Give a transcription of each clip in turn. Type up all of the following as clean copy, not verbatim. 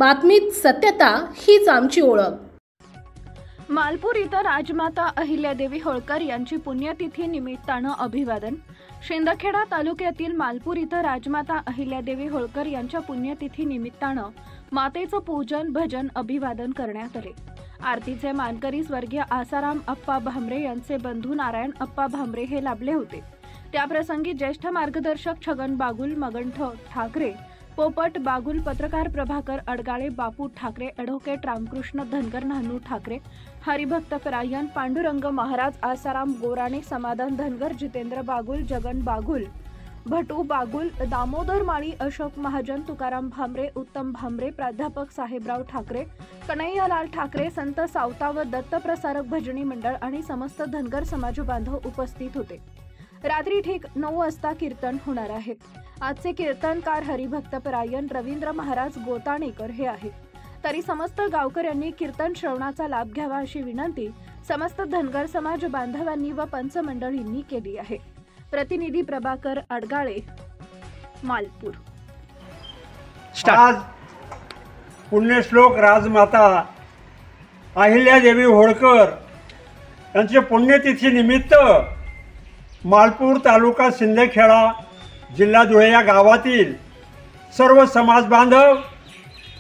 बातमीत सत्यता हीच आमची ओळख। मालपूर इथं राजमाता अहिल्यादेवी होळकर यांची पुण्यतिथी निमित्तानं अभिवादन। शिंदखेडा तालुक्यातील मालपूर इथं राजमाता अहिल्यादेवी होळकर यांच्या पुण्यतिथी निमित्तानं मातेचं पूजन भजन अभिवादन करण्यात आले। आरतीचे मानकरी स्वर्गीय आसाराम अप्पा भामरे यांचे बंधू नारायण अप्पा भामरे हे लाभले होते। त्याप्रसंगी ज्येष्ठ मार्गदर्शक छगन बागुल, मगंठ ठाकरे, पोपट बागुल, पत्रकार प्रभाकर अडगाळे, बापू ठाकरे, ॲडव्होकेट रामकृष्ण धनगर, नानू ठाकरे, हरिभक्त परायण, पांडुरंग महाराज, आसाराम गोराणे, समाधान धनगर, जितेंद्र बागुल, जगन बागुल, भटू बागुल, दामोदर माळी, अशोक महाजन, तुकाराम भामरे, उत्तम भामरे, प्राध्यापक साहेबराव ठाकरे, कन्हैयालाल ठाकरे, संत सावता व दत्तप्रसारक भजनी मंडळ आणि समस्त धनगर समाज बांधव उपस्थित होते। रात्री ठीक 9 वाजता कीर्तन होणार आहे। आजचे कीर्तनकार हरिभक्त परायण रवींद्र महाराज गोताणेकर हे आहेत। तरी समस्त गावकऱ्यांनी कीर्तन श्रवणाचा लाभ घ्यावा अशी विनंती समस्त धनगर समाज बांधवांनी व पंच मंडळींनी केली आहे। प्रतिनिधी प्रभाकर अडगाळे, मालपूर। आज पुण्यश्लोक राजमाता अहिल्यादेवी होळकर यांची पुण्यतिथी निमित्त मालपूर तालुका शिंदखेडा जिल्हा धुळे या गावातील सर्व समाज बांधव,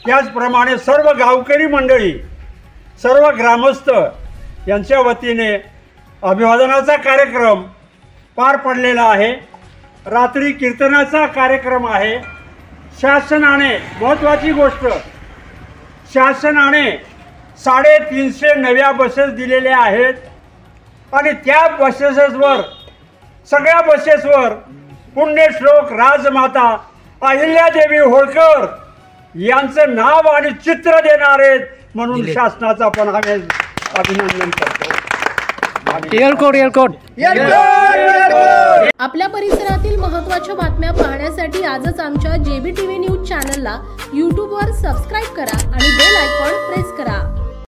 त्याचप्रमाणे सर्व गावकरी मंडळी, सर्व ग्रामस्थ यांच्या वतीने अभिवादनाचा कार्यक्रम पार पडलेला आहे। रात्री कीर्तनाचा कार्यक्रम आहे। शासनाने, महत्त्वाची गोष्ट, शासनाने 350 नव्या बसेस दिलेल्या आहेत आणि त्या बसेसवर, सगळ्या बसेसवर पुण्यश्लोक राजमाता अहिल्यादेवी होळकर यांचं नाव आणि चित्र देणार आहेत म्हणून शासनाचा पण आम्ही अभिनंदन करतो। आपल्या परिसरातील महत्त्वाच्या बातम्या पाहण्यासाठी आजच आमच्या JBTV न्यूज चॅनलला YouTube वर सबस्क्राइब करा आणि बेल आयकॉन प्रेस करा।